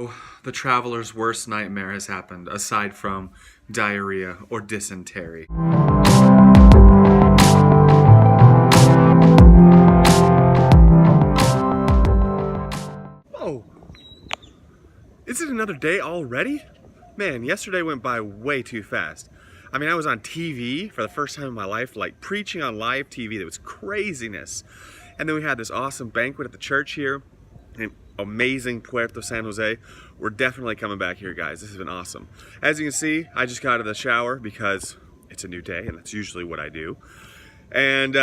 The traveler's worst nightmare has happened, aside from diarrhea or dysentery. Oh, is it another day already? Man, yesterday went by way too fast. I mean, I was on TV for the first time in my life, like preaching on live TV. That was craziness. And then we had this awesome banquet at the church here in amazing Puerto San Jose. We're definitely coming back here, guys. This has been awesome. As you can see, I just got out of the shower because it's a new day and that's usually what I do. And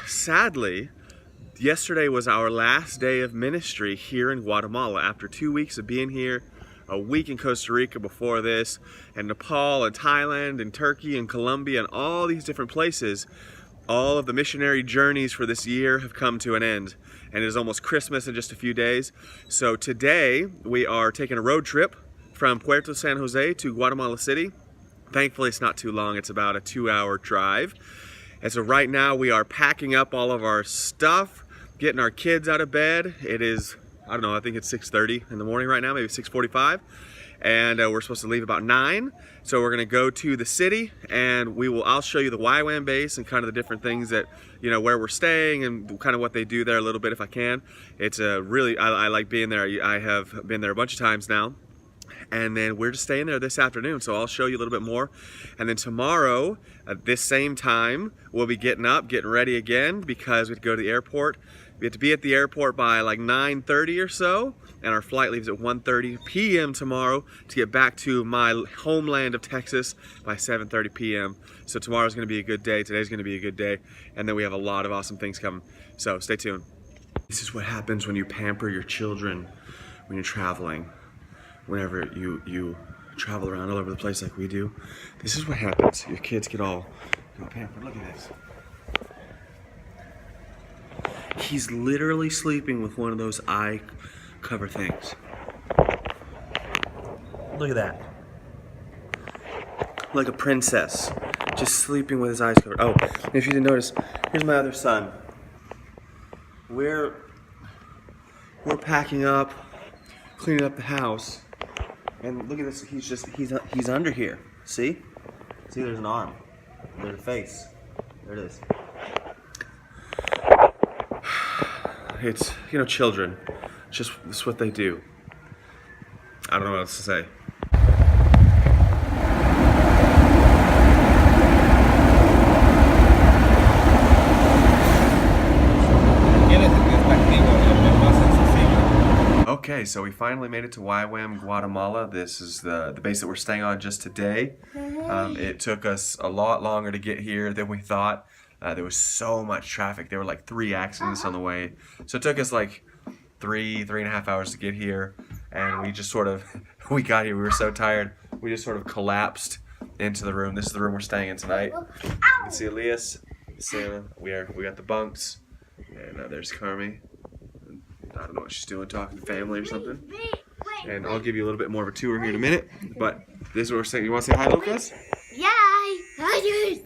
sadly, yesterday was our last day of ministry here in Guatemala. After 2 weeks of being here, a week in Costa Rica before this, and Nepal and Thailand and Turkey and Colombia and all these different places, all of the missionary journeys for this year have come to an end. And it is almost Christmas in just a few days. So today we are taking a road trip from Puerto San Jose to Guatemala City. Thankfully it's not too long, it's about a 2-hour drive. And so right now we are packing up all of our stuff, getting our kids out of bed. It is, I don't know, I think it's 6:30 in the morning right now, maybe 6:45. And we're supposed to leave about 9. So we're gonna go to the city and I'll show you the YWAM base and kind of the different things that, you know, where we're staying and kind of what they do there a little bit if I can. It's I like being there. I have been there a bunch of times now. And then we're just staying there this afternoon, so I'll show you a little bit more. And then tomorrow, at this same time, we'll be getting ready again because we have to go to the airport. We have to be at the airport by like 9:30 or so, and our flight leaves at 1:30 p.m. tomorrow to get back to my homeland of Texas by 7:30 p.m. So tomorrow's gonna be a good day, today's gonna be a good day, and then we have a lot of awesome things coming. So stay tuned. This is what happens when you pamper your children when you're traveling. Whenever you travel around all over the place like we do, this is what happens. Your kids get all pampered. Look at this. He's literally sleeping with one of those eye cover things. Look at that. Like a princess, just sleeping with his eyes covered. Oh, and if you didn't notice, here's my other son. We're packing up, cleaning up the house. And look at this, he's under here. See? See, there's an arm. There's a face. There it is. It's, you know, children. It's what they do. I don't know what else to say. Okay, so we finally made it to YWAM Guatemala. This is the base that we're staying on just today. It took us a lot longer to get here than we thought. There was so much traffic. There were like 3 accidents on the way. So it took us like 3.5 hours to get here. And we just we got here, we were so tired. We just sort of collapsed into the room. This is the room we're staying in tonight. You can see Elias, Santa. We got the bunks. And there's Carmi. I don't know what she's doing, talking to family or something. And I'll give you a little bit more of a tour here in a minute. But this is what we're saying. You want to say hi, Lucas? Yeah, hi.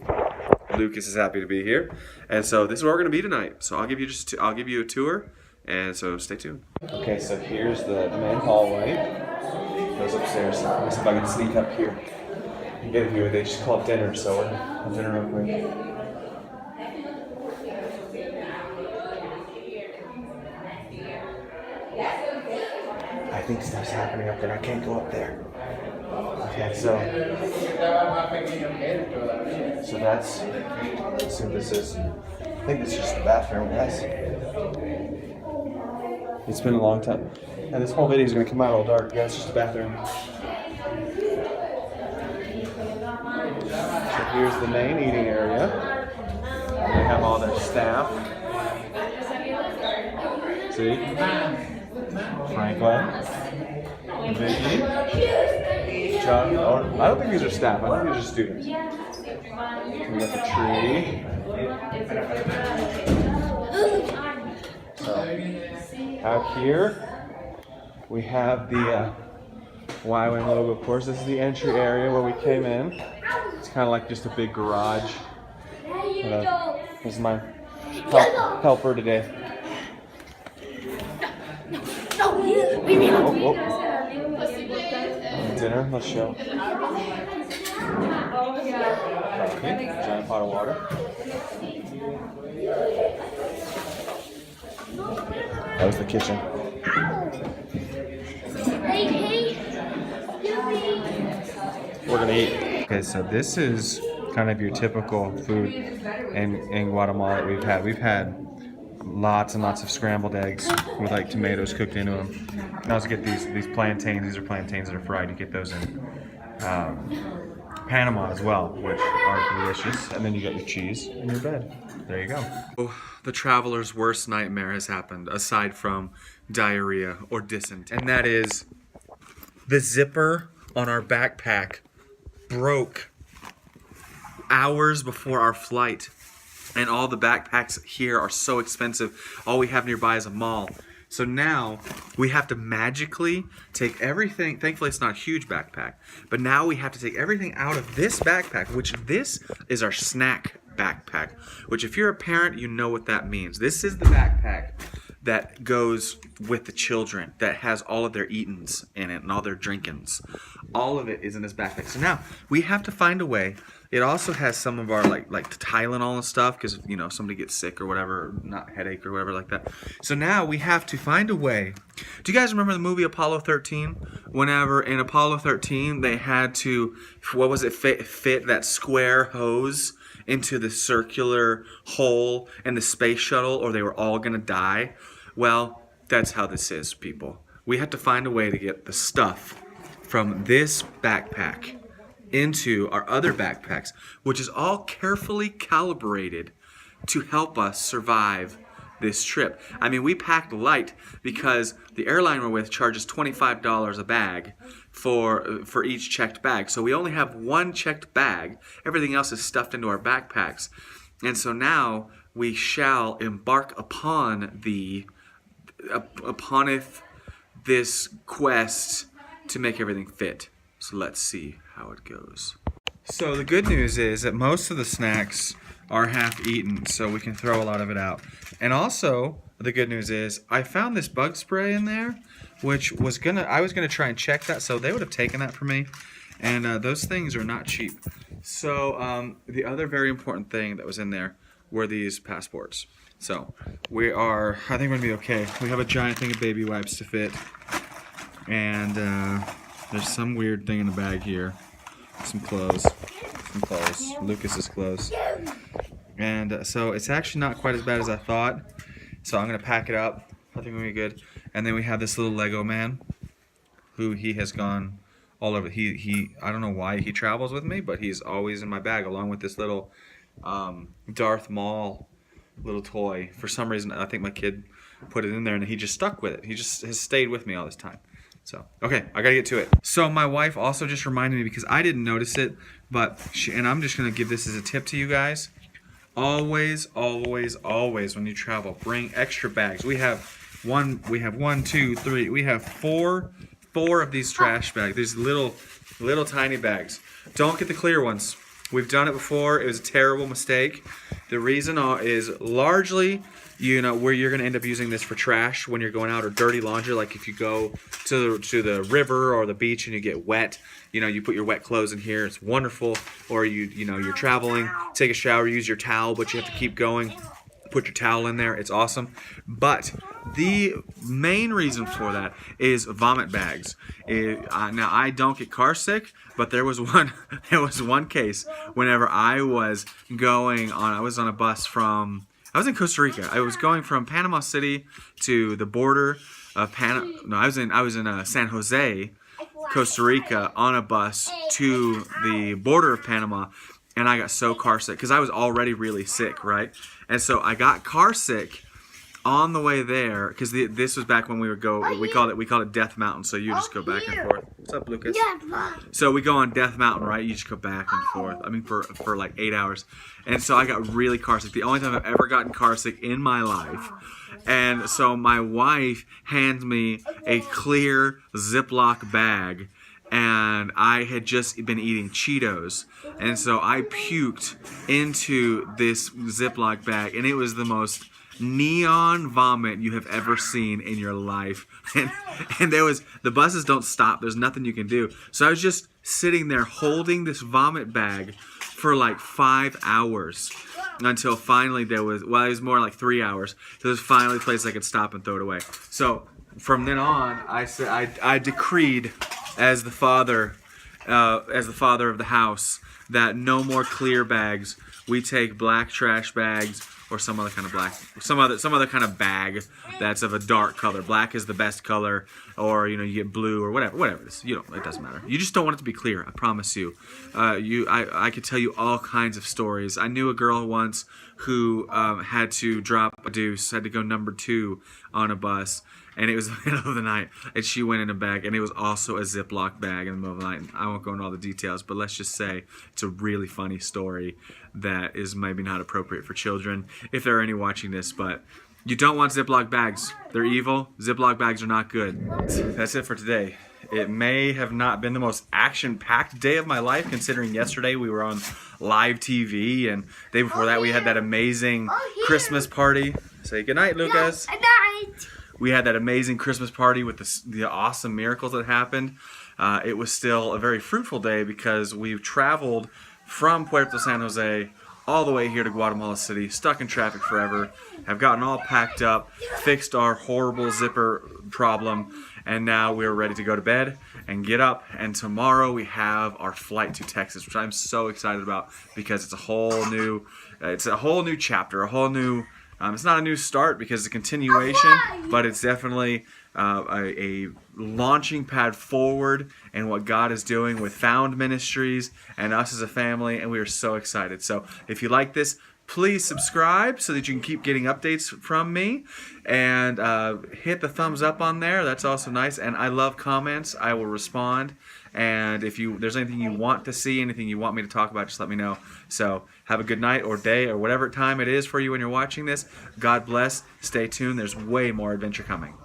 Lucas is happy to be here. And so this is where we're going to be tonight. So I'll give you a tour. And so stay tuned. Okay, so here's the main hallway. Goes upstairs. Let me see if I can sneak up here and get a view. They just called dinner, so we're going to dinner real quick. I think stuff's happening up there. I can't go up there. Okay, so that's, I assume this is, I think this is just the bathroom, guys. It's been a long time. And this whole video is going to come out all dark. Yeah, it's just a bathroom. So here's the main eating area. They have all their staff. See? Franklin, Vicky, John. Oh, I don't think these are staff. I think these are students. We got the tree. So, out here, we have the YWAM logo. Of course, this is the entry area where we came in. It's kind of like just a big garage. This is my helper today. dinner. Let's show. Coffee, giant pot of water. That was the kitchen. We're gonna eat. Okay, so this is kind of your typical food in Guatemala that we've had. We've had lots and lots of scrambled eggs with like tomatoes cooked into them. You can also get these plantains. These are plantains that are fried. You get those in Panama as well, which are delicious. And then you got your cheese and your bread. There you go. Oh, the traveler's worst nightmare has happened, aside from diarrhea or dysentery. And that is the zipper on our backpack broke hours before our flight. And all the backpacks here are so expensive. All we have nearby is a mall. So now we have to magically take everything. Thankfully, it's not a huge backpack. But now we have to take everything out of this backpack, which this is our snack backpack. Which if you're a parent, you know what that means. This is the backpack that goes with the children, that has all of their eatins in it and all their drinkins. All of it is in this backpack. So now we have to find a way. It also has some of our like the Tylenol and stuff, because you know somebody gets sick or whatever, not headache or whatever like that. So now we have to find a way. Do you guys remember the movie Apollo 13? Whenever in Apollo 13 they had to, what was it, fit that square hose into the circular hole in the space shuttle, or they were all gonna die. Well, that's how this is, people. We have to find a way to get the stuff from this backpack into our other backpacks, which is all carefully calibrated to help us survive this trip. I mean, we packed light because the airline we're with charges $25 a bag for each checked bag. So we only have one checked bag. Everything else is stuffed into our backpacks. And so now we shall embark upon this quest to make everything fit. So let's see how it goes. So the good news is that most of the snacks are half eaten, so we can throw a lot of it out. And also, the good news is I found this bug spray in there, which I was gonna try and check that, so they would have taken that from me. And those things are not cheap. So the other very important thing that was in there were these passports. So I think we're gonna be okay. We have a giant thing of baby wipes to fit. And there's some weird thing in the bag here. Some clothes. Lucas's clothes. And so it's actually not quite as bad as I thought. So I'm going to pack it up. I think we're going to be good. And then we have this little Lego man who he has gone all over. I don't know why he travels with me, but he's always in my bag along with this little Darth Maul little toy. For some reason, I think my kid put it in there and he just stuck with it. He just has stayed with me all this time. So, okay, I gotta get to it. So my wife also just reminded me, because I didn't notice it, but and I'm just gonna give this as a tip to you guys. Always, always, always when you travel, bring extra bags. We have four of these trash bags. These little tiny bags. Don't get the clear ones. We've done it before. It was a terrible mistake. The reason is largely, where you're going to end up using this for trash when you're going out, or dirty laundry. Like if you go to the river or the beach and you get wet, you put your wet clothes in here. It's wonderful. Or you're traveling, take a shower, use your towel, but you have to keep going. Put your towel in there. It's awesome. But the main reason for that is vomit bags. Now I don't get car sick, but there was one case whenever I was on a bus from. I was in Costa Rica. I was going from Panama City to the border of Panama. No, I was in San Jose, Costa Rica, on a bus to the border of Panama, and I got so car sick because I was already really sick, right? And so I got car sick on the way there, because this was back when we called it Death Mountain. So you just go back and forth. What's up, Lucas? So we go on Death Mountain, right? You just go back and forth. I mean, for like 8 hours. And so I got really car sick. The only time I've ever gotten car sick in my life. And so my wife hands me a clear Ziploc bag, and I had just been eating Cheetos. And so I puked into this Ziploc bag, and it was the most neon vomit you have ever seen in your life. And the buses don't stop. There's nothing you can do. So I was just sitting there holding this vomit bag for like 5 hours until finally it was more like 3 hours. There was finally a place I could stop and throw it away. So from then on, I decreed as the father of the house that no more clear bags. We take black trash bags or some other kind of bag that's of a dark color. Black is the best color, or you get blue or whatever it is. It doesn't matter. You just don't want it to be clear. I promise you. I could tell you all kinds of stories. I knew a girl once who had to drop a deuce, had to go number 2 on a bus. And it was the middle of the night, and she went in a bag, and it was also a Ziploc bag in the middle of the night. And I won't go into all the details, but let's just say it's a really funny story that is maybe not appropriate for children, if there are any watching this. But you don't want Ziploc bags. They're evil. Ziploc bags are not good. That's it for today. It may have not been the most action-packed day of my life, considering yesterday we were on live TV, and the day before that we had that amazing Christmas party. Say goodnight, Lucas. Good night. We had that amazing Christmas party with the awesome miracles that happened. It was still a very fruitful day because we've traveled from Puerto San Jose all the way here to Guatemala City, stuck in traffic forever, have gotten all packed up, fixed our horrible zipper problem, and now we're ready to go to bed and get up. And tomorrow we have our flight to Texas, which I'm so excited about because it's a whole new chapter, a whole new. It's not a new start because it's a continuation, but it's definitely a launching pad forward in what God is doing with Found Ministries and us as a family, and we are so excited. So if you like this, please subscribe so that you can keep getting updates from me, and hit the thumbs up on there. That's also nice, and I love comments. I will respond. And if there's anything you want to see, anything you want me to talk about, just let me know. So have a good night or day or whatever time it is for you when you're watching this. God bless. Stay tuned. There's way more adventure coming.